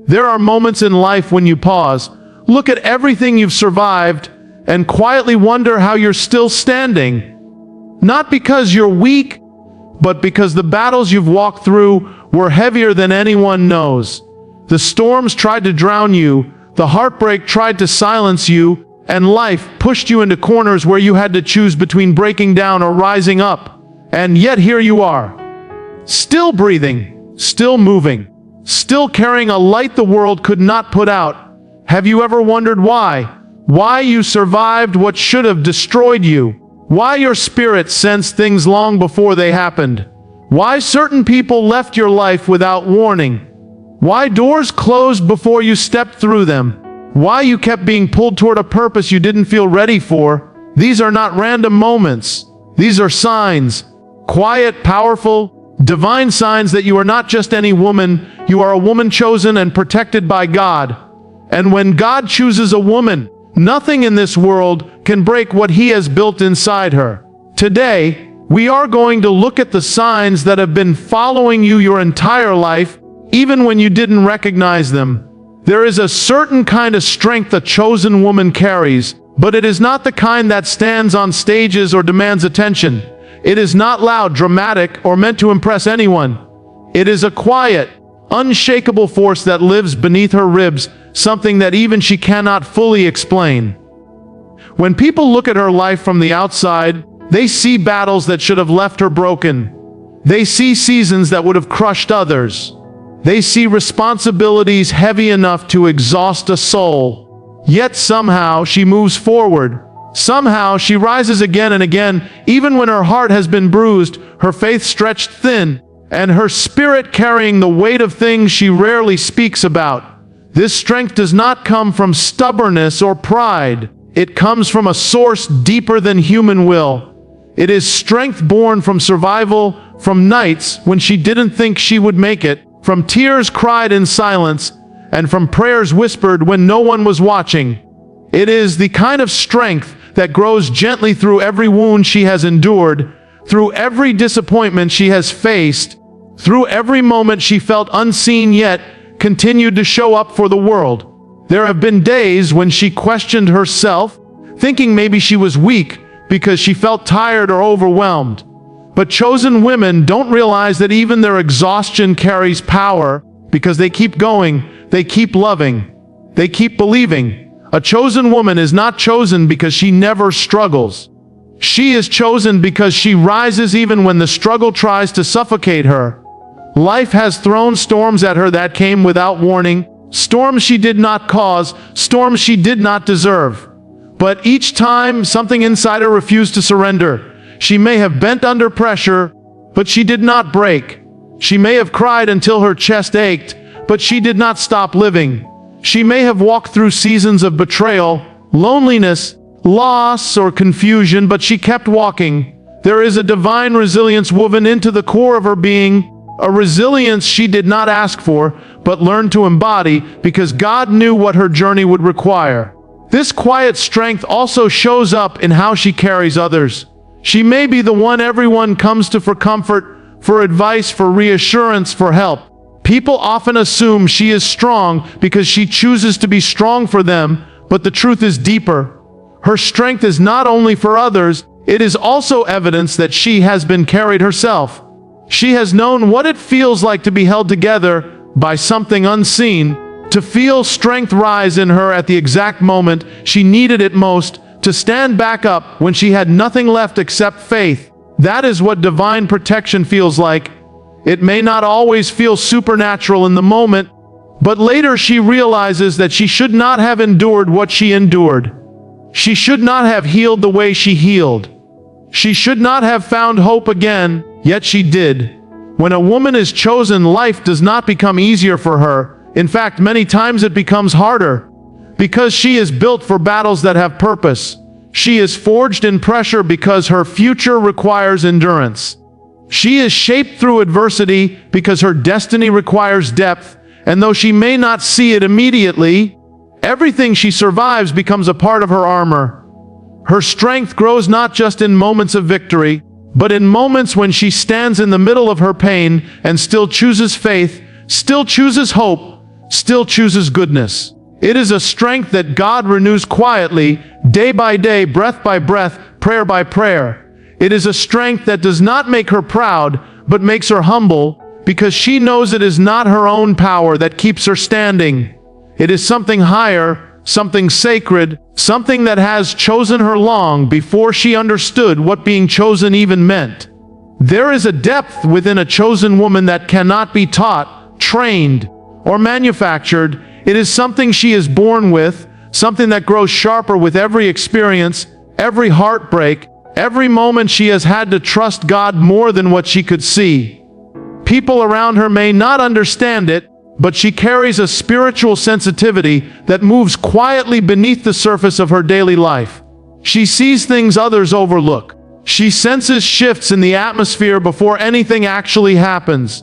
There are moments in life when you pause, look at everything you've survived, and quietly wonder how you're still standing. Not because you're weak, but because the battles you've walked through were heavier than anyone knows. The storms tried to drown you, the heartbreak tried to silence you, and life pushed you into corners where you had to choose between breaking down or rising up. And yet here you are, still breathing, still moving, still carrying a light the world could not put out. Have you ever wondered why? Why you survived what should have destroyed you? Why your spirit sensed things long before they happened? Why certain people left your life without warning? Why doors closed before you stepped through them? Why you kept being pulled toward a purpose you didn't feel ready for? These are not random moments. These are signs. Quiet, powerful, divine signs that you are not just any woman. You are a woman chosen and protected by God. And when God chooses a woman, nothing in this world can break what He has built inside her. Today, we are going to look at the signs that have been following you your entire life, even when you didn't recognize them. There is a certain kind of strength a chosen woman carries, but it is not the kind that stands on stages or demands attention. It is not loud, dramatic, or meant to impress anyone. It is a quiet, unshakable force that lives beneath her ribs, something that even she cannot fully explain. When people look at her life from the outside, they see battles that should have left her broken. They see seasons that would have crushed others. They see responsibilities heavy enough to exhaust a soul. Yet somehow she moves forward. Somehow she rises again and again, even when her heart has been bruised, her faith stretched thin, and her spirit carrying the weight of things she rarely speaks about. This strength does not come from stubbornness or pride. It comes from a source deeper than human will. It is strength born from survival, from nights when she didn't think she would make it, from tears cried in silence, and from prayers whispered when no one was watching. It is the kind of strength that grows gently through every wound she has endured, through every disappointment she has faced, through every moment she felt unseen yet continued to show up for the world. There have been days when she questioned herself, thinking maybe she was weak because she felt tired or overwhelmed. But chosen women don't realize that even their exhaustion carries power because they keep going, they keep loving, they keep believing. A chosen woman is not chosen because she never struggles. She is chosen because she rises even when the struggle tries to suffocate her. Life has thrown storms at her that came without warning, storms she did not cause, storms she did not deserve. But each time, something inside her refused to surrender. She may have bent under pressure, but she did not break. She may have cried until her chest ached, but she did not stop living. She may have walked through seasons of betrayal, loneliness, loss, or confusion, but she kept walking. There is a divine resilience woven into the core of her being, a resilience she did not ask for, but learned to embody because God knew what her journey would require. This quiet strength also shows up in how she carries others. She may be the one everyone comes to for comfort, for advice, for reassurance, for help. People often assume she is strong because she chooses to be strong for them, but the truth is deeper. Her strength is not only for others, it is also evidence that she has been carried herself. She has known what it feels like to be held together by something unseen, to feel strength rise in her at the exact moment she needed it most, to stand back up when she had nothing left except faith. That is what divine protection feels like. It may not always feel supernatural in the moment, but later she realizes that she should not have endured what she endured. She should not have healed the way she healed. She should not have found hope again, yet she did. When a woman is chosen, life does not become easier for her. In fact, many times it becomes harder. Because she is built for battles that have purpose. She is forged in pressure because her future requires endurance. She is shaped through adversity because her destiny requires depth, and though she may not see it immediately, everything she survives becomes a part of her armor. Her strength grows not just in moments of victory, but in moments when she stands in the middle of her pain and still chooses faith, still chooses hope, still chooses goodness. It is a strength that God renews quietly, day by day, breath by breath, prayer by prayer. It is a strength that does not make her proud, but makes her humble, because she knows it is not her own power that keeps her standing. It is something higher, something sacred, something that has chosen her long before she understood what being chosen even meant. There is a depth within a chosen woman that cannot be taught, trained, or manufactured. It is something she is born with, something that grows sharper with every experience, every heartbreak, every moment she has had to trust God more than what she could see. People around her may not understand it, but she carries a spiritual sensitivity that moves quietly beneath the surface of her daily life. She sees things others overlook. She senses shifts in the atmosphere before anything actually happens.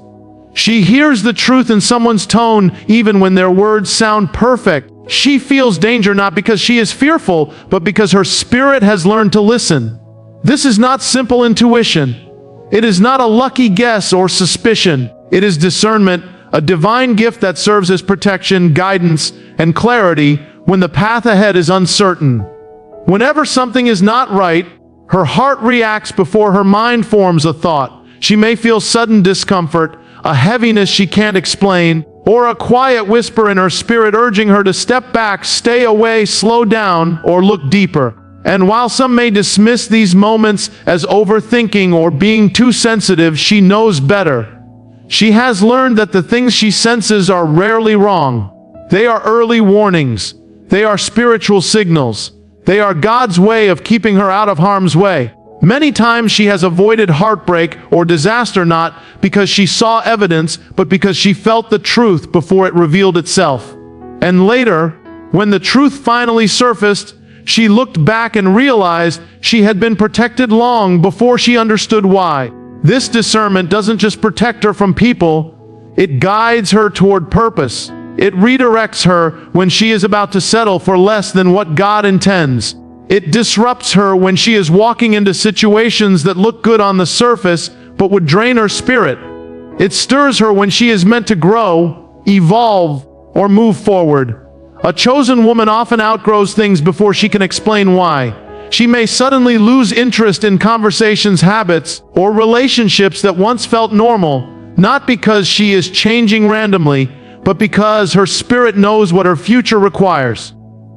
She hears the truth in someone's tone even when their words sound perfect. She feels danger not because she is fearful, but because her spirit has learned to listen. This is not simple intuition. It is not a lucky guess or suspicion. It is discernment, a divine gift that serves as protection, guidance, and clarity when the path ahead is uncertain. Whenever something is not right, her heart reacts before her mind forms a thought. She may feel sudden discomfort, a heaviness she can't explain, or a quiet whisper in her spirit urging her to step back, stay away, slow down, or look deeper. And while some may dismiss these moments as overthinking or being too sensitive, she knows better. She has learned that the things she senses are rarely wrong. They are early warnings. They are spiritual signals. They are God's way of keeping her out of harm's way. Many times she has avoided heartbreak or disaster not because she saw evidence, but because she felt the truth before it revealed itself. And later, when the truth finally surfaced, she looked back and realized she had been protected long before she understood why. This discernment doesn't just protect her from people, it guides her toward purpose. It redirects her when she is about to settle for less than what God intends. It disrupts her when she is walking into situations that look good on the surface, but would drain her spirit. It stirs her when she is meant to grow, evolve, or move forward. A chosen woman often outgrows things before she can explain why. She may suddenly lose interest in conversations, habits, or relationships that once felt normal, not because she is changing randomly, but because her spirit knows what her future requires.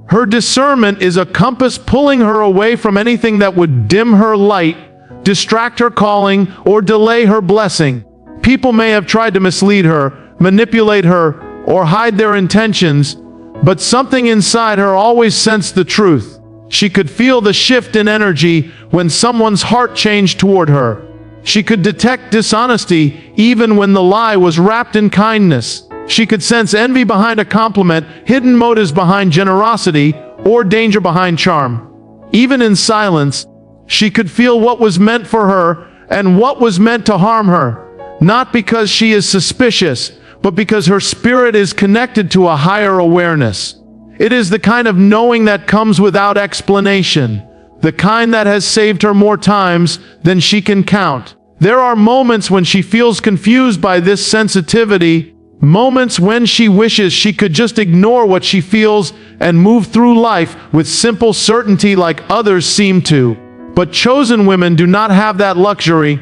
Her discernment is a compass pulling her away from anything that would dim her light, distract her calling, or delay her blessing. People may have tried to mislead her, manipulate her, or hide their intentions, but something inside her always sensed the truth. She could feel the shift in energy when someone's heart changed toward her. She could detect dishonesty even when the lie was wrapped in kindness. She could sense envy behind a compliment, hidden motives behind generosity, or danger behind charm. Even in silence, she could feel what was meant for her and what was meant to harm her, not because she is suspicious, but because her spirit is connected to a higher awareness. It is the kind of knowing that comes without explanation, the kind that has saved her more times than she can count. There are moments when she feels confused by this sensitivity, moments when she wishes she could just ignore what she feels and move through life with simple certainty like others seem to. But chosen women do not have that luxury.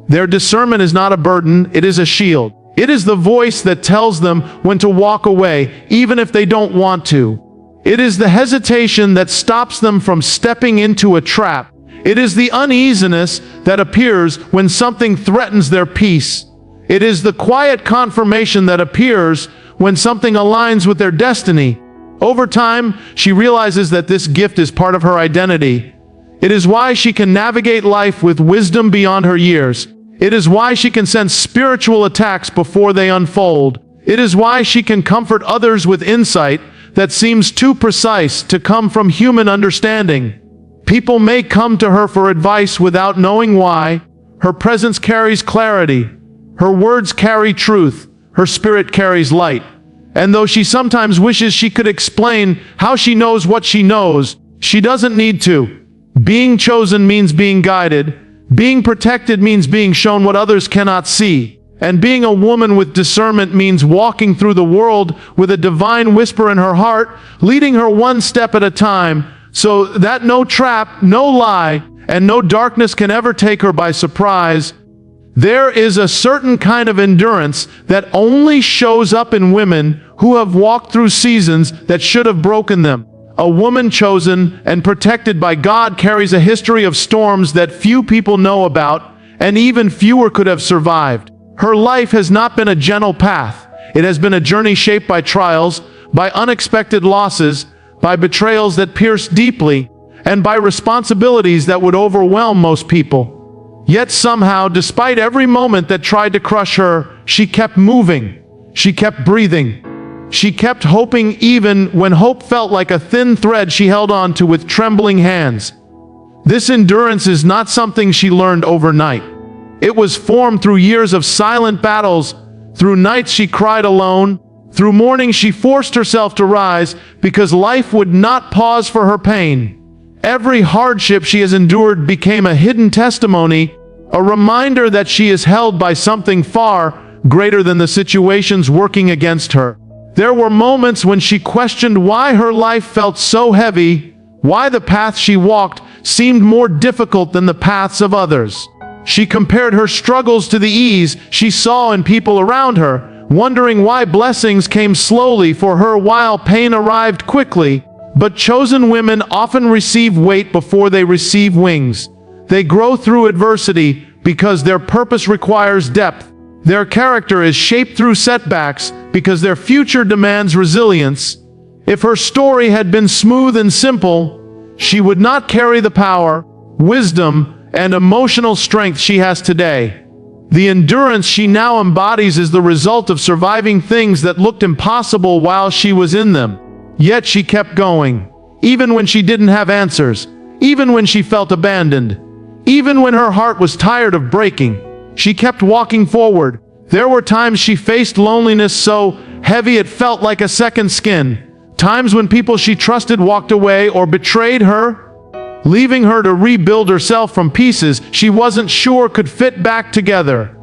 Their discernment is not a burden, it is a shield. It is the voice that tells them when to walk away, even if they don't want to. It is the hesitation that stops them from stepping into a trap. It is the uneasiness that appears when something threatens their peace. It is the quiet confirmation that appears when something aligns with their destiny. Over time, she realizes that this gift is part of her identity. It is why she can navigate life with wisdom beyond her years. It is why she can sense spiritual attacks before they unfold. It is why she can comfort others with insight that seems too precise to come from human understanding. People may come to her for advice without knowing why. Her presence carries clarity. Her words carry truth. Her spirit carries light. And though she sometimes wishes she could explain how she knows what she knows, she doesn't need to. Being chosen means being guided. Being protected means being shown what others cannot see. And being a woman with discernment means walking through the world with a divine whisper in her heart, leading her one step at a time, so that no trap, no lie, and no darkness can ever take her by surprise. There is a certain kind of endurance that only shows up in women who have walked through seasons that should have broken them. A woman chosen and protected by God carries a history of storms that few people know about, and even fewer could have survived. Her life has not been a gentle path. It has been a journey shaped by trials, by unexpected losses, by betrayals that pierce deeply, and by responsibilities that would overwhelm most people. Yet somehow, despite every moment that tried to crush her, she kept moving. She kept breathing. She kept hoping even when hope felt like a thin thread she held on to with trembling hands. This endurance is not something she learned overnight. It was formed through years of silent battles, through nights she cried alone, through mornings she forced herself to rise because life would not pause for her pain. Every hardship she has endured became a hidden testimony, a reminder that she is held by something far greater than the situations working against her. There were moments when she questioned why her life felt so heavy, why the path she walked seemed more difficult than the paths of others. She compared her struggles to the ease she saw in people around her, wondering why blessings came slowly for her while pain arrived quickly. But chosen women often receive weight before they receive wings. They grow through adversity because their purpose requires depth. Their character is shaped through setbacks because their future demands resilience. If her story had been smooth and simple, she would not carry the power, wisdom, and emotional strength she has today. The endurance she now embodies is the result of surviving things that looked impossible while she was in them. Yet she kept going, even when she didn't have answers, even when she felt abandoned, even when her heart was tired of breaking. She kept walking forward. There were times she faced loneliness so heavy it felt like a second skin, times when people she trusted walked away or betrayed her, leaving her to rebuild herself from pieces she wasn't sure could fit back together.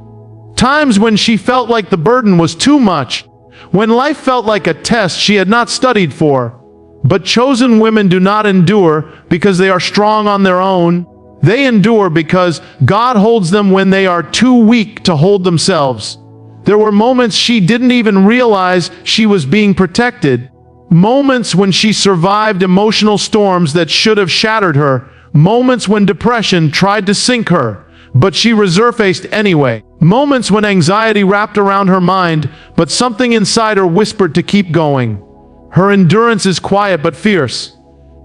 Times when she felt like the burden was too much, when life felt like a test she had not studied for. But chosen women do not endure because they are strong on their own. They endure because God holds them when they are too weak to hold themselves. There were moments she didn't even realize she was being protected. Moments when she survived emotional storms that should have shattered her. Moments when depression tried to sink her, but she resurfaced anyway. Moments when anxiety wrapped around her mind, but something inside her whispered to keep going. Her endurance is quiet but fierce.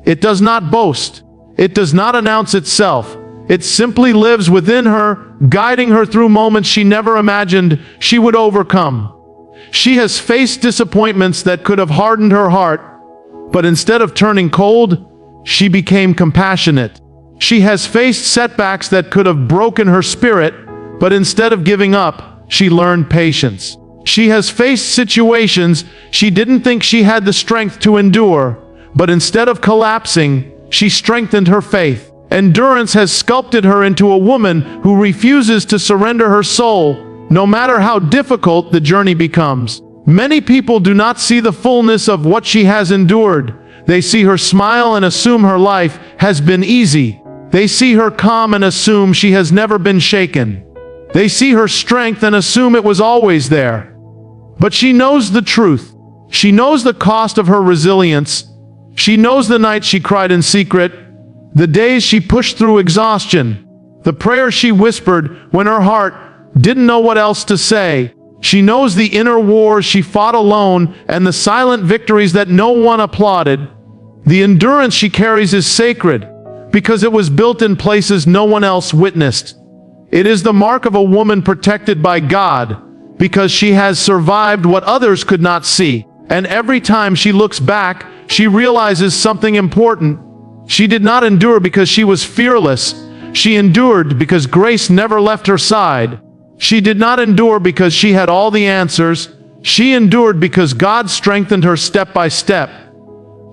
It does not boast. It does not announce itself. It simply lives within her, guiding her through moments she never imagined she would overcome. She has faced disappointments that could have hardened her heart, but instead of turning cold, she became compassionate. She has faced setbacks that could have broken her spirit, but instead of giving up, she learned patience. She has faced situations she didn't think she had the strength to endure, but instead of collapsing, she strengthened her faith. Endurance has sculpted her into a woman who refuses to surrender her soul, no matter how difficult the journey becomes. Many people do not see the fullness of what she has endured. They see her smile and assume her life has been easy. They see her calm and assume she has never been shaken. They see her strength and assume it was always there. But she knows the truth. She knows the cost of her resilience. She knows the nights she cried in secret, the days she pushed through exhaustion, the prayers she whispered when her heart didn't know what else to say. She knows the inner wars she fought alone and the silent victories that no one applauded. The endurance she carries is sacred because it was built in places no one else witnessed. It is the mark of a woman protected by God because she has survived what others could not see. And every time she looks back, she realizes something important. She did not endure because she was fearless. She endured because grace never left her side. She did not endure because she had all the answers. She endured because God strengthened her step by step.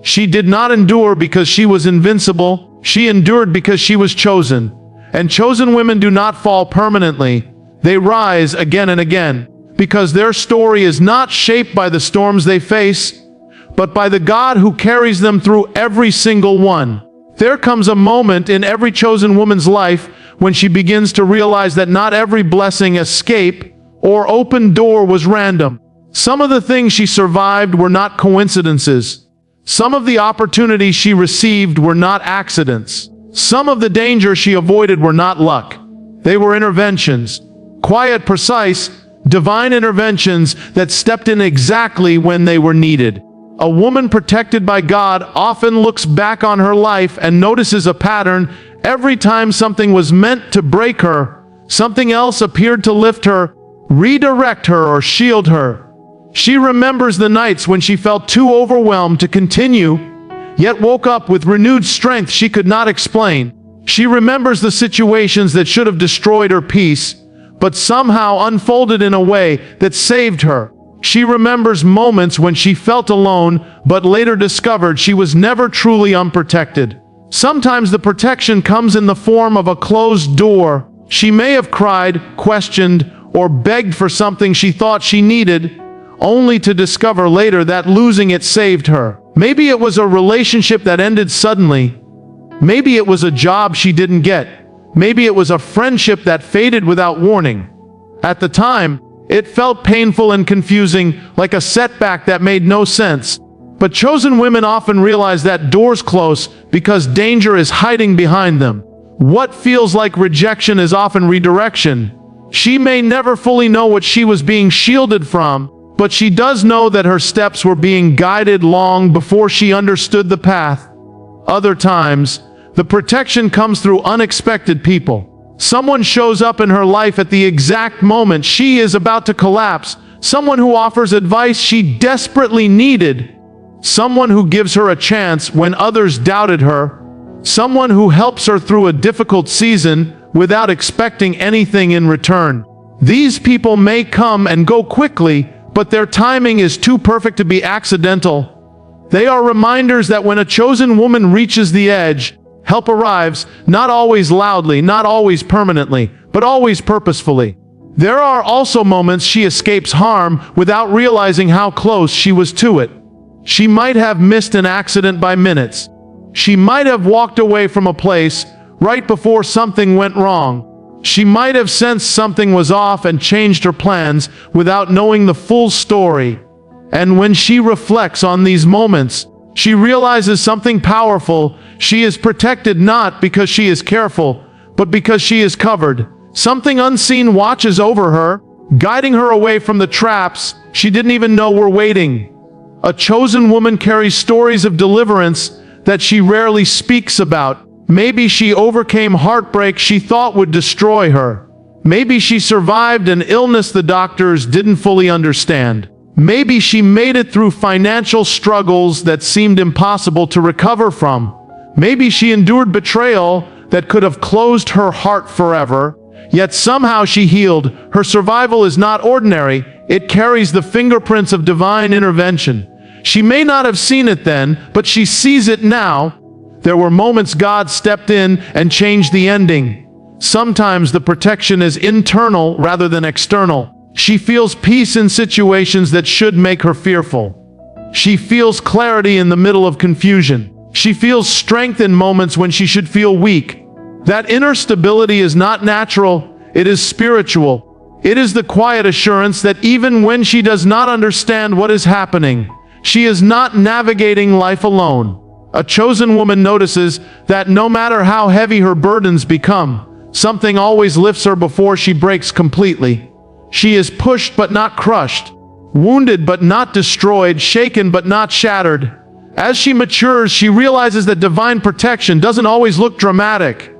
She did not endure because she was invincible. She endured because she was chosen. And chosen women do not fall permanently. They rise again and again, because their story is not shaped by the storms they face, but by the God who carries them through every single one. There comes a moment in every chosen woman's life when she begins to realize that not every blessing, escape, or open door was random. Some of the things she survived were not coincidences. Some of the opportunities she received were not accidents. Some of the dangers she avoided were not luck. They were interventions. Quiet, precise, divine interventions that stepped in exactly when they were needed. A woman protected by God often looks back on her life and notices a pattern. Every time something was meant to break her, something else appeared to lift her, redirect her, or shield her. She remembers the nights when she felt too overwhelmed to continue, yet woke up with renewed strength she could not explain. She remembers the situations that should have destroyed her peace, but somehow unfolded in a way that saved her. She remembers moments when she felt alone, but later discovered she was never truly unprotected. Sometimes the protection comes in the form of a closed door. She may have cried, questioned, or begged for something she thought she needed, only to discover later that losing it saved her. Maybe it was a relationship that ended suddenly. Maybe it was a job she didn't get. Maybe it was a friendship that faded without warning. At the time, it felt painful and confusing, like a setback that made no sense. But chosen women often realize that doors close because danger is hiding behind them. What feels like rejection is often redirection. She may never fully know what she was being shielded from, but she does know that her steps were being guided long before she understood the path. Other times, the protection comes through unexpected people. Someone shows up in her life at the exact moment she is about to collapse. Someone who offers advice she desperately needed. Someone who gives her a chance when others doubted her. Someone who helps her through a difficult season without expecting anything in return. These people may come and go quickly, but their timing is too perfect to be accidental. They are reminders that when a chosen woman reaches the edge, help arrives, not always loudly, not always permanently, but always purposefully. There are also moments she escapes harm without realizing how close she was to it. She might have missed an accident by minutes. She might have walked away from a place right before something went wrong. She might have sensed something was off and changed her plans without knowing the full story. And when she reflects on these moments, she realizes something powerful. She is protected not because she is careful, but because she is covered. Something unseen watches over her, guiding her away from the traps she didn't even know were waiting. A chosen woman carries stories of deliverance that she rarely speaks about. Maybe she overcame heartbreak she thought would destroy her. Maybe she survived an illness the doctors didn't fully understand. Maybe she made it through financial struggles that seemed impossible to recover from. Maybe she endured betrayal that could have closed her heart forever, yet somehow she healed. Her survival is not ordinary. It carries the fingerprints of divine intervention. She may not have seen it then, but she sees it now. There were moments God stepped in and changed the ending. Sometimes the protection is internal rather than external. She feels peace in situations that should make her fearful. She feels clarity in the middle of confusion. She feels strength in moments when she should feel weak. That inner stability is not natural, it is spiritual. It is the quiet assurance that even when she does not understand what is happening, she is not navigating life alone. A chosen woman notices that no matter how heavy her burdens become, something always lifts her before she breaks completely. She is pushed but not crushed, wounded but not destroyed, shaken but not shattered. As she matures, she realizes that divine protection doesn't always look dramatic.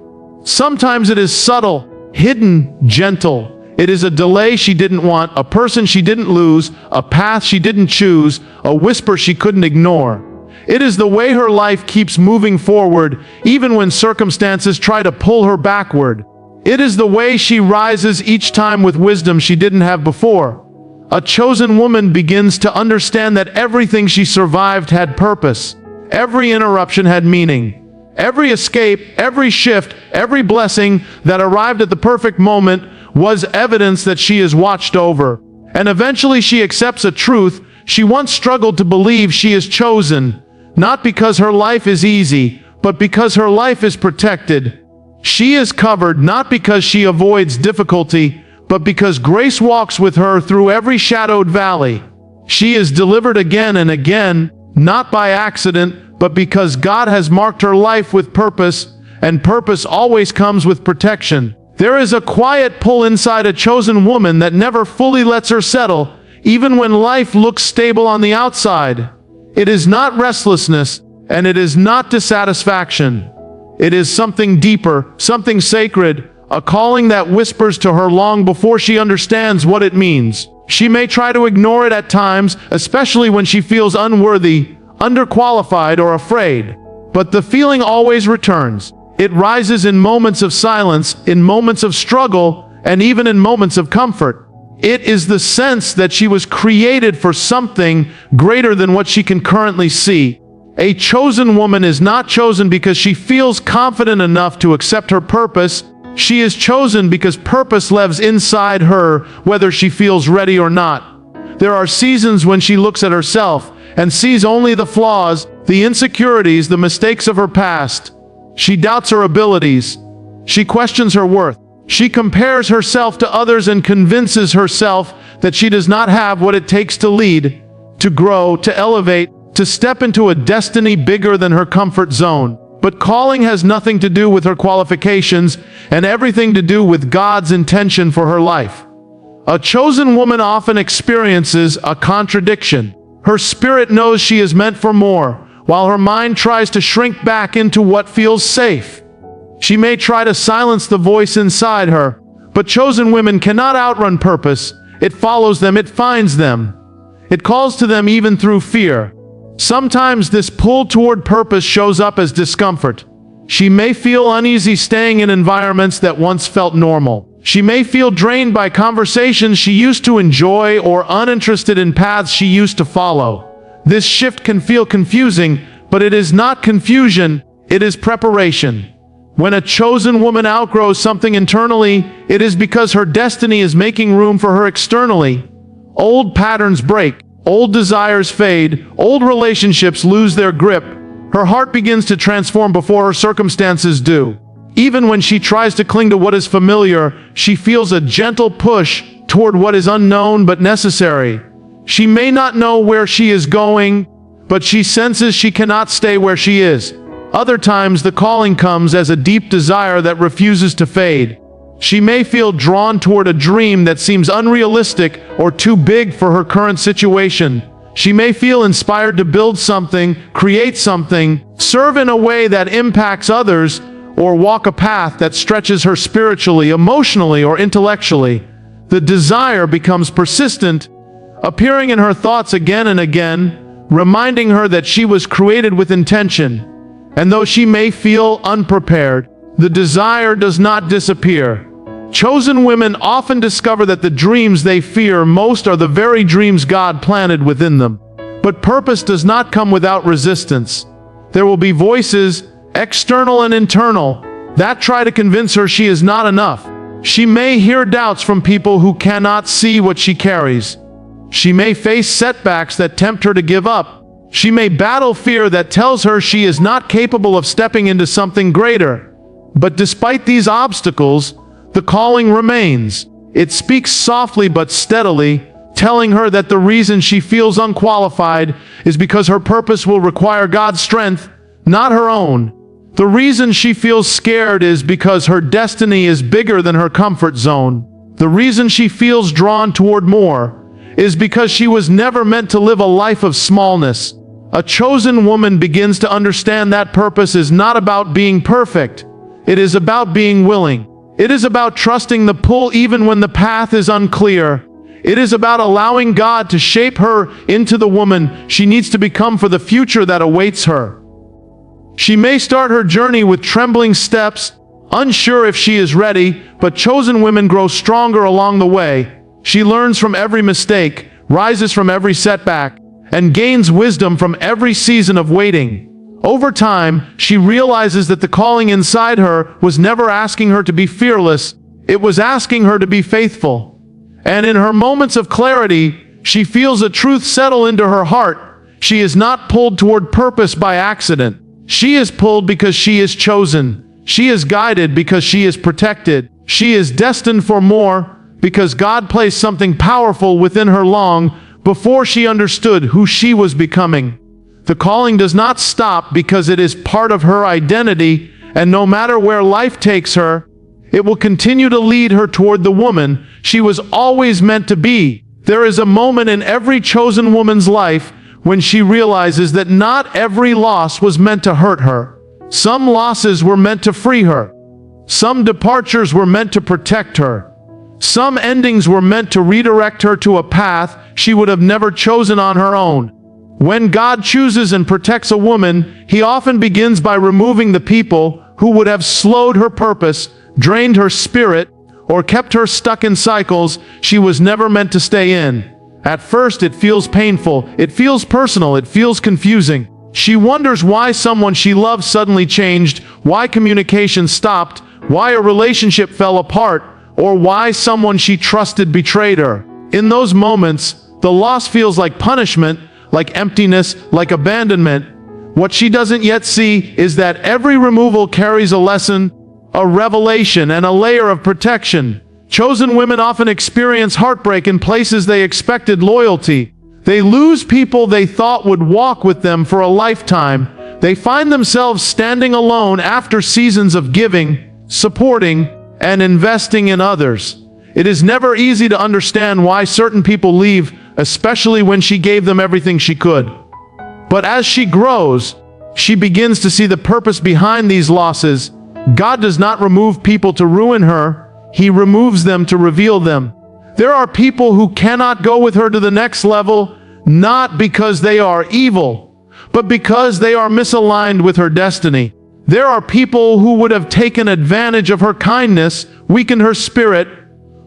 Sometimes it is subtle, hidden, gentle. It is a delay she didn't want, a person she didn't lose, a path she didn't choose, a whisper she couldn't ignore. It is the way her life keeps moving forward, even when circumstances try to pull her backward. It is the way she rises each time with wisdom she didn't have before. A chosen woman begins to understand that everything she survived had purpose. Every interruption had meaning. Every escape, every shift, every blessing that arrived at the perfect moment was evidence that she is watched over. And eventually she accepts a truth she once struggled to believe: she is chosen, not because her life is easy, but because her life is protected. She is covered not because she avoids difficulty, but because grace walks with her through every shadowed valley. She is delivered again and again, not by accident, but because God has marked her life with purpose, and purpose always comes with protection. There is a quiet pull inside a chosen woman that never fully lets her settle, even when life looks stable on the outside. It is not restlessness, and it is not dissatisfaction. It is something deeper, something sacred, a calling that whispers to her long before she understands what it means. She may try to ignore it at times, especially when she feels unworthy, underqualified, or afraid. But the feeling always returns. It rises in moments of silence, in moments of struggle, and even in moments of comfort. It is the sense that she was created for something greater than what she can currently see. A chosen woman is not chosen because she feels confident enough to accept her purpose. She is chosen because purpose lives inside her, whether she feels ready or not. There are seasons when she looks at herself and sees only the flaws, the insecurities, the mistakes of her past. She doubts her abilities. She questions her worth. She compares herself to others and convinces herself that she does not have what it takes to lead, to grow, to elevate, to step into a destiny bigger than her comfort zone. But calling has nothing to do with her qualifications and everything to do with God's intention for her life. A chosen woman often experiences a contradiction. Her spirit knows she is meant for more, while her mind tries to shrink back into what feels safe. She may try to silence the voice inside her, but chosen women cannot outrun purpose. It follows them, it finds them. It calls to them even through fear. Sometimes this pull toward purpose shows up as discomfort. She may feel uneasy staying in environments that once felt normal. She may feel drained by conversations she used to enjoy or uninterested in paths she used to follow. This shift can feel confusing, but it is not confusion, it is preparation. When a chosen woman outgrows something internally, it is because her destiny is making room for her externally. Old patterns break. Old desires fade, old relationships lose their grip. Her heart begins to transform before her circumstances do. Even when she tries to cling to what is familiar, she feels a gentle push toward what is unknown but necessary. She may not know where she is going, but she senses she cannot stay where she is. Other times the calling comes as a deep desire that refuses to fade. She may feel drawn toward a dream that seems unrealistic or too big for her current situation. She may feel inspired to build something, create something, serve in a way that impacts others, or walk a path that stretches her spiritually, emotionally, or intellectually. The desire becomes persistent, appearing in her thoughts again and again, reminding her that she was created with intention. And though she may feel unprepared, the desire does not disappear. Chosen women often discover that the dreams they fear most are the very dreams God planted within them. But purpose does not come without resistance. There will be voices, external and internal, that try to convince her she is not enough. She may hear doubts from people who cannot see what she carries. She may face setbacks that tempt her to give up. She may battle fear that tells her she is not capable of stepping into something greater. But despite these obstacles, the calling remains. It speaks softly but steadily, telling her that the reason she feels unqualified is because her purpose will require God's strength, not her own. The reason she feels scared is because her destiny is bigger than her comfort zone. The reason she feels drawn toward more is because she was never meant to live a life of smallness. A chosen woman begins to understand that purpose is not about being perfect. It is about being willing. It is about trusting the pull even when the path is unclear. It is about allowing God to shape her into the woman she needs to become for the future that awaits her. She may start her journey with trembling steps, unsure if she is ready, but chosen women grow stronger along the way. She learns from every mistake, rises from every setback, and gains wisdom from every season of waiting. Over time, she realizes that the calling inside her was never asking her to be fearless. It was asking her to be faithful. And in her moments of clarity, she feels a truth settle into her heart. She is not pulled toward purpose by accident. She is pulled because she is chosen. She is guided because she is protected. She is destined for more because God placed something powerful within her long before she understood who she was becoming. The calling does not stop because it is part of her identity, and no matter where life takes her, it will continue to lead her toward the woman she was always meant to be. There is a moment in every chosen woman's life when she realizes that not every loss was meant to hurt her. Some losses were meant to free her. Some departures were meant to protect her. Some endings were meant to redirect her to a path she would have never chosen on her own. When God chooses and protects a woman, He often begins by removing the people who would have slowed her purpose, drained her spirit, or kept her stuck in cycles she was never meant to stay in. At first it feels painful, it feels personal, it feels confusing. She wonders why someone she loves suddenly changed, why communication stopped, why a relationship fell apart, or why someone she trusted betrayed her. In those moments, the loss feels like punishment, like emptiness, like abandonment. What she doesn't yet see is that every removal carries a lesson, a revelation, and a layer of protection. Chosen women often experience heartbreak in places they expected loyalty. They lose people they thought would walk with them for a lifetime. They find themselves standing alone after seasons of giving, supporting, and investing in others. It is never easy to understand why certain people leave, especially when she gave them everything she could. But as she grows, she begins to see the purpose behind these losses. God does not remove people to ruin her. He removes them to reveal them. There are people who cannot go with her to the next level, not because they are evil, but because they are misaligned with her destiny. There are people who would have taken advantage of her kindness, weakened her spirit,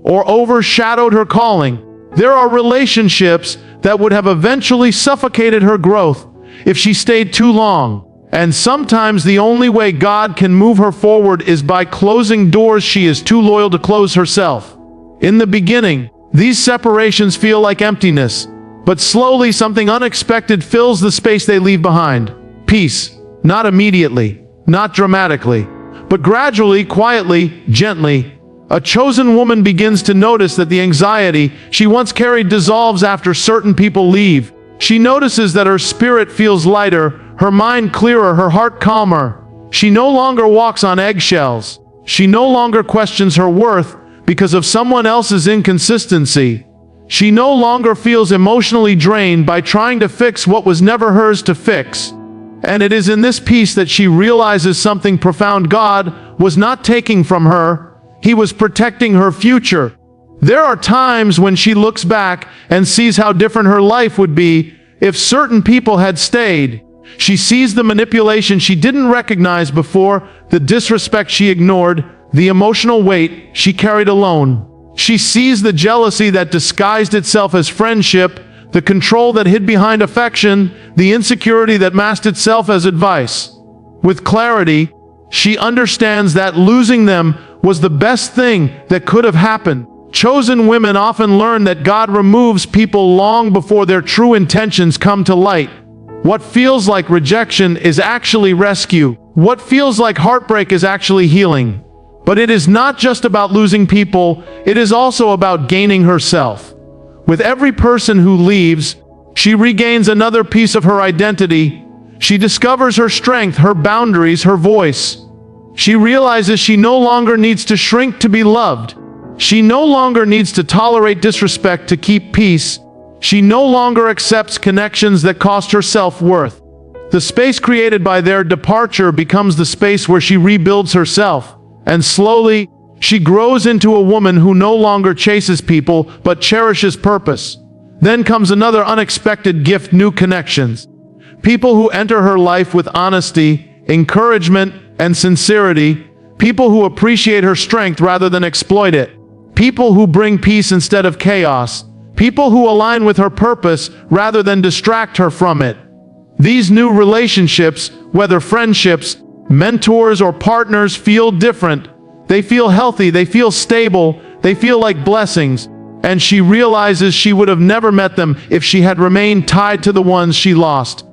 or overshadowed her calling. There are relationships that would have eventually suffocated her growth if she stayed too long. And sometimes the only way God can move her forward is by closing doors she is too loyal to close herself. In the beginning, these separations feel like emptiness, but slowly something unexpected fills the space they leave behind. Peace, not immediately, not dramatically, but gradually, quietly, gently. A chosen woman begins to notice that the anxiety she once carried dissolves after certain people leave. She notices that her spirit feels lighter, her mind clearer, her heart calmer. She no longer walks on eggshells. She no longer questions her worth because of someone else's inconsistency. She no longer feels emotionally drained by trying to fix what was never hers to fix. And it is in this peace that she realizes something profound. God was not taking from her. He was protecting her future. There are times when she looks back and sees how different her life would be if certain people had stayed. She sees the manipulation she didn't recognize before, the disrespect she ignored, the emotional weight she carried alone. She sees the jealousy that disguised itself as friendship, the control that hid behind affection, the insecurity that masked itself as advice. With clarity, she understands that losing them was the best thing that could have happened. Chosen women often learn that God removes people long before their true intentions come to light. What feels like rejection is actually rescue. What feels like heartbreak is actually healing. But it is not just about losing people, it is also about gaining herself. With every person who leaves, she regains another piece of her identity. She discovers her strength, her boundaries, her voice. She realizes she no longer needs to shrink to be loved. She no longer needs to tolerate disrespect to keep peace. She no longer accepts connections that cost her self-worth. The space created by their departure becomes the space where she rebuilds herself. And slowly, she grows into a woman who no longer chases people, but cherishes purpose. Then comes another unexpected gift: new connections. People who enter her life with honesty, encouragement, and sincerity. People who appreciate her strength rather than exploit it. People who bring peace instead of chaos. People who align with her purpose rather than distract her from it. These new relationships, whether friendships, mentors, or partners, feel different. They feel healthy, they feel stable, they feel like blessings, and she realizes she would have never met them if she had remained tied to the ones she lost.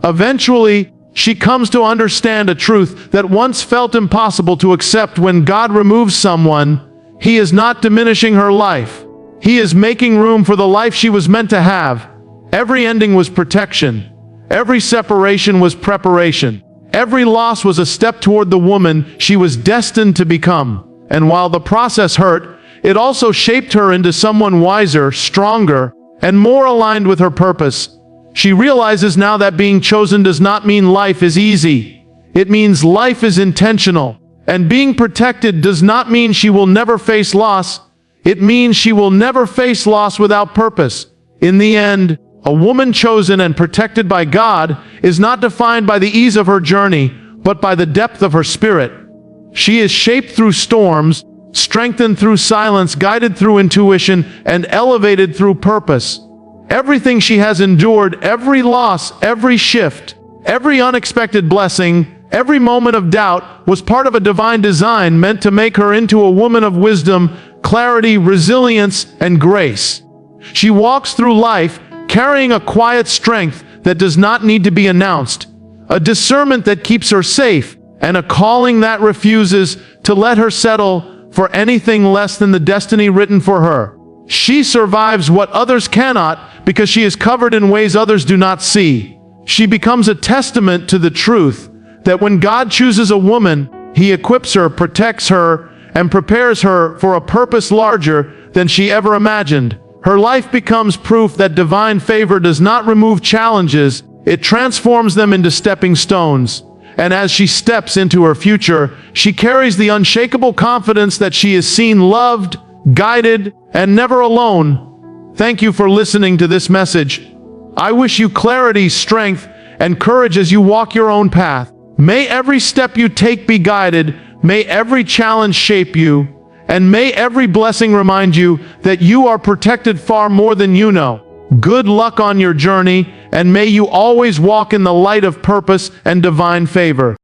Eventually, she comes to understand a truth that once felt impossible to accept. When God removes someone, He is not diminishing her life. He is making room for the life she was meant to have. Every ending was protection. Every separation was preparation. Every loss was a step toward the woman she was destined to become. And while the process hurt, it also shaped her into someone wiser, stronger, and more aligned with her purpose. She realizes now that being chosen does not mean life is easy. It means life is intentional. And being protected does not mean she will never face loss. It means she will never face loss without purpose. In the end, a woman chosen and protected by God is not defined by the ease of her journey, but by the depth of her spirit. She is shaped through storms, strengthened through silence, guided through intuition, and elevated through purpose. Everything she has endured, every loss, every shift, every unexpected blessing, every moment of doubt, was part of a divine design meant to make her into a woman of wisdom, clarity, resilience, and grace. She walks through life carrying a quiet strength that does not need to be announced, a discernment that keeps her safe, and a calling that refuses to let her settle for anything less than the destiny written for her. She survives what others cannot because she is covered in ways others do not see. She becomes a testament to the truth that when God chooses a woman, He equips her, protects her, and prepares her for a purpose larger than she ever imagined. Her life becomes proof that divine favor does not remove challenges, it transforms them into stepping stones. And as she steps into her future, she carries the unshakable confidence that she is seen, loved, guided, and never alone. Thank you for listening to this message. I wish you clarity, strength, and courage as you walk your own path. May every step you take be guided, may every challenge shape you, and may every blessing remind you that you are protected far more than you know. Good luck on your journey, and may you always walk in the light of purpose and divine favor.